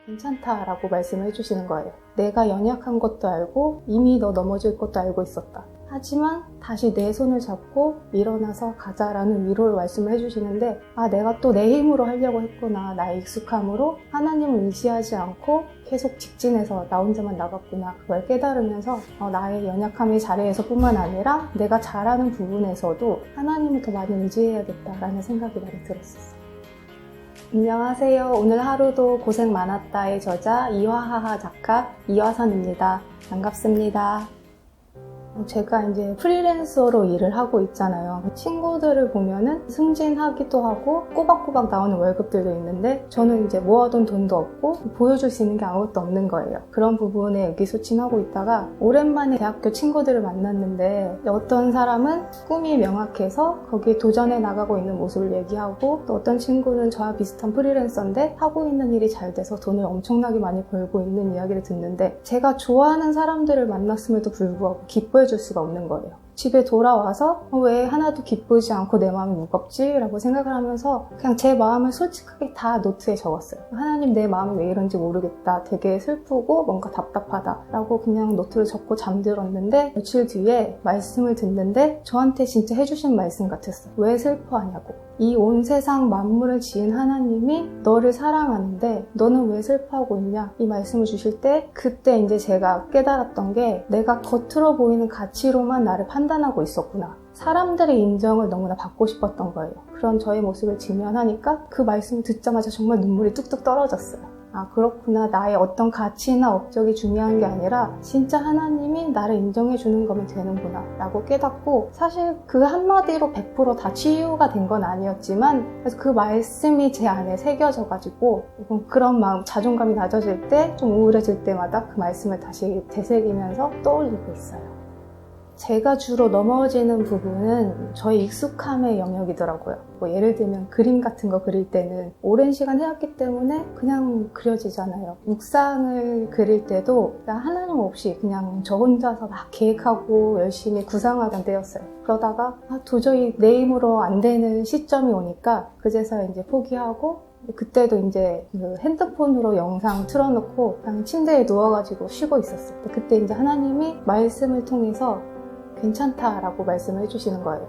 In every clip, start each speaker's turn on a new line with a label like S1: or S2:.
S1: 괜찮다라고 말씀을 해주시는 거예요. 내가 연약한 것도 알고 이미 너 넘어질 것도 알고 있었다. 하지만 다시 내 손을 잡고 일어나서 가자라는 위로를 말씀을 해주시는데, 내가 또 내 힘으로 하려고 했구나. 나의 익숙함으로 하나님을 의지하지 않고 계속 직진해서 나 혼자만 나갔구나. 그걸 깨달으면서 나의 연약함의 자리에서 뿐만 아니라 내가 잘하는 부분에서도 하나님을 더 많이 의지해야겠다라는 생각이 많이 들었었어요. 안녕하세요. 오늘 하루도 고생 많았다의 저자 이화하하 작가 이화선입니다. 반갑습니다. 제가 이제 프리랜서로 일을 하고 있잖아요. 친구들을 보면은 승진하기도 하고 꼬박꼬박 나오는 월급들도 있는데 저는 이제 모아둔 돈도 없고 보여줄 수 있는 게 아무것도 없는 거예요. 그런 부분에 의기소침하고 있다가 오랜만에 대학교 친구들을 만났는데 어떤 사람은 꿈이 명확해서 거기에 도전해 나가고 있는 모습을 얘기하고, 또 어떤 친구는 저와 비슷한 프리랜서인데 하고 있는 일이 잘 돼서 돈을 엄청나게 많이 벌고 있는 이야기를 듣는데, 제가 좋아하는 사람들을 만났음에도 불구하고 기뻐해줄 수가 없는 거예요. 집에 돌아와서 왜 하나도 기쁘지 않고 내 마음이 무겁지? 라고 생각을 하면서 그냥 제 마음을 솔직하게 다 노트에 적었어요. 하나님, 내 마음이 왜 이런지 모르겠다. 되게 슬프고 뭔가 답답하다 라고 그냥 노트를 적고 잠들었는데, 며칠 뒤에 말씀을 듣는데 저한테 진짜 해주신 말씀 같았어요. 왜 슬퍼하냐고. 이 온 세상 만물을 지은 하나님이 너를 사랑하는데 너는 왜 슬퍼하고 있냐? 이 말씀을 주실 때, 그때 이제 제가 깨달았던 게, 내가 겉으로 보이는 가치로만 나를 판단하고 있었구나. 사람들의 인정을 너무나 받고 싶었던 거예요. 그런 저의 모습을 직면하니까 그 말씀을 듣자마자 정말 눈물이 뚝뚝 떨어졌어요. 그렇구나. 나의 어떤 가치나 업적이 중요한 게 아니라 진짜 하나님이 나를 인정해 주는 거면 되는구나 라고 깨닫고, 사실 그 한마디로 100% 다 치유가 된 건 아니었지만, 그래서 그 말씀이 제 안에 새겨져 가지고 그런 마음, 자존감이 낮아질 때, 좀 우울해질 때마다 그 말씀을 다시 되새기면서 떠올리고 있어요. 제가 주로 넘어지는 부분은 저의 익숙함의 영역이더라고요. 예를 들면 그림 같은 거 그릴 때는 오랜 시간 해왔기 때문에 그냥 그려지잖아요. 묵상을 그릴 때도 하나님 없이 그냥 저 혼자서 막 계획하고 열심히 구상하던 때였어요. 그러다가 도저히 내 힘으로 안 되는 시점이 오니까 그제서야 이제 포기하고, 그때도 이제 그 핸드폰으로 영상 틀어놓고 그냥 침대에 누워가지고 쉬고 있었어요. 그때 이제 하나님이 말씀을 통해서 괜찮다라고 말씀을 해주시는 거예요.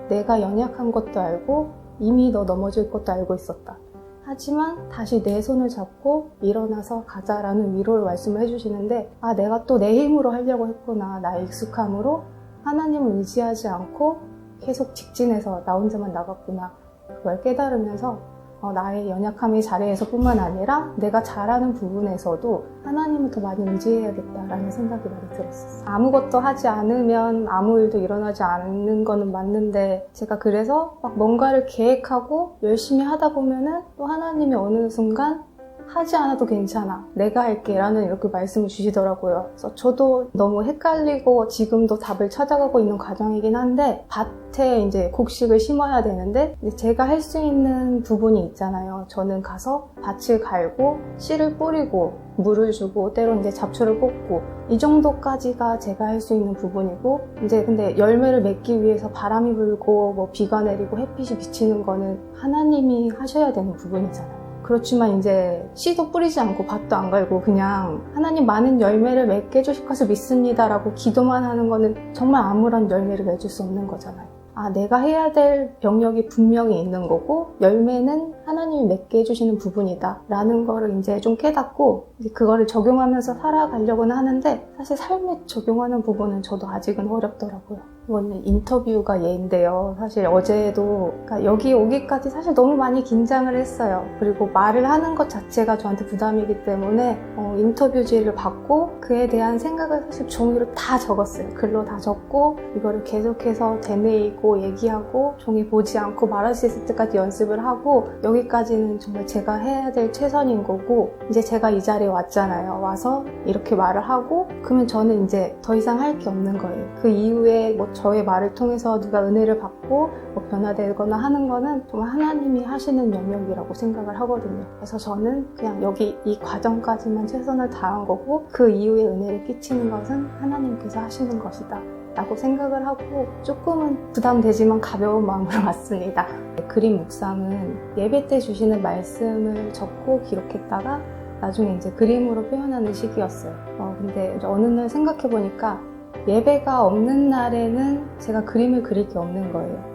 S1: 내가 연약한 것도 알고 이미 너 넘어질 것도 알고 있었다. 하지만 다시 내 손을 잡고 일어나서 가자라는 위로를 말씀을 해주시는데, 내가 또 내 힘으로 하려고 했구나. 나의 익숙함으로 하나님을 의지하지 않고 계속 직진해서 나 혼자만 나갔구나. 그걸 깨달으면서 나의 연약함의 자리에서 뿐만 아니라 내가 잘하는 부분에서도 하나님을 더 많이 의지해야겠다라는 생각이 많이 들었었어요. 아무것도 하지 않으면 아무 일도 일어나지 않는 거는 맞는데, 제가 그래서 막 뭔가를 계획하고 열심히 하다 보면은 또 하나님이 어느 순간 하지 않아도 괜찮아, 내가 할게 라는 이렇게 말씀을 주시더라고요. 그래서 저도 너무 헷갈리고 지금도 답을 찾아가고 있는 과정이긴 한데, 밭에 이제 곡식을 심어야 되는데 제가 할 수 있는 부분이 있잖아요. 저는 가서 밭을 갈고 씨를 뿌리고 물을 주고 때로 이제 잡초를 뽑고, 이 정도까지가 제가 할 수 있는 부분이고, 이제 근데 열매를 맺기 위해서 바람이 불고 비가 내리고 햇빛이 비치는 거는 하나님이 하셔야 되는 부분이잖아요. 그렇지만 이제 씨도 뿌리지 않고 밭도 안 갈고 그냥 하나님 많은 열매를 맺게 해주실 것을 믿습니다 라고 기도만 하는 거는 정말 아무런 열매를 맺을 수 없는 거잖아요. 내가 해야 될 병력이 분명히 있는 거고 열매는 하나님이 맺게 해주시는 부분이다 라는 거를 이제 좀 깨닫고, 이제 그거를 적용하면서 살아가려고는 하는데, 사실 삶에 적용하는 부분은 저도 아직은 어렵더라고요. 이거는 인터뷰가 예인데요. 사실 어제도 여기 오기까지 사실 너무 많이 긴장을 했어요. 그리고 말을 하는 것 자체가 저한테 부담이기 때문에 인터뷰지를 받고 그에 대한 생각을 사실 종이로 다 적었어요. 글로 다 적고 이거를 계속해서 되뇌이고 얘기하고 종이 보지 않고 말할 수 있을 때까지 연습을 하고, 여기까지는 정말 제가 해야 될 최선인 거고, 이제 제가 이 자리에 왔잖아요. 와서 이렇게 말을 하고 그러면 저는 이제 더 이상 할 게 없는 거예요. 그 이후에 저의 말을 통해서 누가 은혜를 받고 변화되거나 하는 거는 정말 하나님이 하시는 영역이라고 생각을 하거든요. 그래서 저는 그냥 여기 이 과정까지만 최선을 다한 거고, 그 이후에 은혜를 끼치는 것은 하나님께서 하시는 것이다 라고 생각을 하고, 조금은 부담되지만 가벼운 마음으로 왔습니다. 그림 묵상은 예배 때 주시는 말씀을 적고 기록했다가 나중에 이제 그림으로 표현하는 시기였어요. 근데 이제 어느 날 생각해보니까 예배가 없는 날에는 제가 그림을 그릴 게 없는 거예요.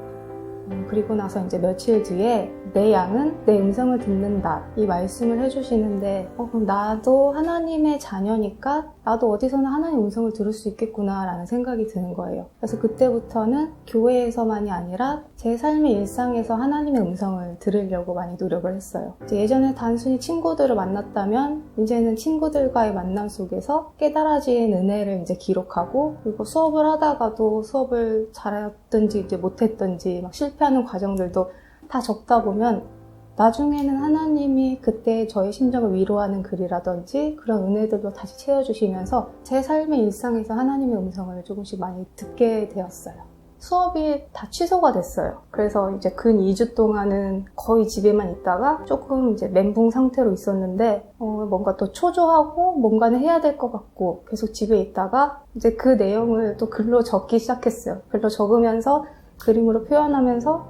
S1: 그리고 나서 이제 며칠 뒤에 내 양은 내 음성을 듣는다 이 말씀을 해주시는데 그럼 나도 하나님의 자녀니까 나도 어디서나 하나님의 음성을 들을 수 있겠구나 라는 생각이 드는 거예요. 그래서 그때부터는 교회에서만이 아니라 제 삶의 일상에서 하나님의 음성을 들으려고 많이 노력을 했어요. 이제 예전에 단순히 친구들을 만났다면 이제는 친구들과의 만남 속에서 깨달아진 은혜를 이제 기록하고, 그리고 수업을 하다가도 수업을 잘했든지 이제 못했든지 막 실패하는 과정들도 다 적다 보면 나중에는 하나님이 그때 저의 심정을 위로하는 글이라든지 그런 은혜들도 다시 채워주시면서 제 삶의 일상에서 하나님의 음성을 조금씩 많이 듣게 되었어요. 수업이 다 취소가 됐어요. 그래서 이제 근 2주 동안은 거의 집에만 있다가 조금 이제 멘붕 상태로 있었는데 뭔가 또 초조하고 뭔가는 해야 될 것 같고 계속 집에 있다가 이제 그 내용을 또 글로 적기 시작했어요. 글로 적으면서 그림으로 표현하면서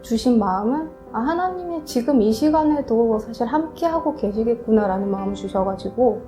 S1: 주신 마음은 하나님이 지금 이 시간에도 사실 함께하고 계시겠구나라는 마음을 주셔가지고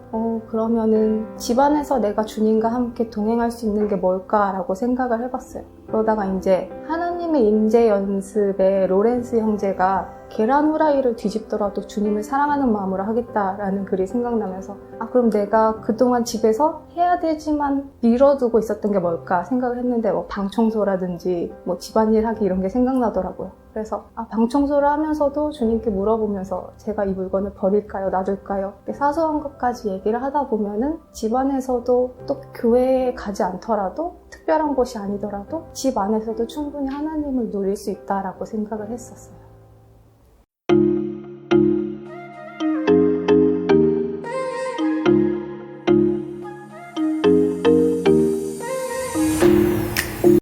S1: 그러면은 집안에서 내가 주님과 함께 동행할 수 있는 게 뭘까라고 생각을 해봤어요. 그러다가 이제 하나님의 임재 연습에 로렌스 형제가 계란 후라이를 뒤집더라도 주님을 사랑하는 마음으로 하겠다라는 글이 생각나면서 그럼 내가 그동안 집에서 해야 되지만 미뤄두고 있었던 게 뭘까 생각을 했는데 방 청소라든지 집안일 하기 이런 게 생각나더라고요. 그래서 방 청소를 하면서도 주님께 물어보면서 제가 이 물건을 버릴까요? 놔둘까요? 사소한 것까지 얘기를 하다 보면은 집안에서도 또 교회에 가지 않더라도 특별한 곳이 아니더라도 집 안에서도 충분히 하나님을 누릴 수 있다라고 생각을 했었어요.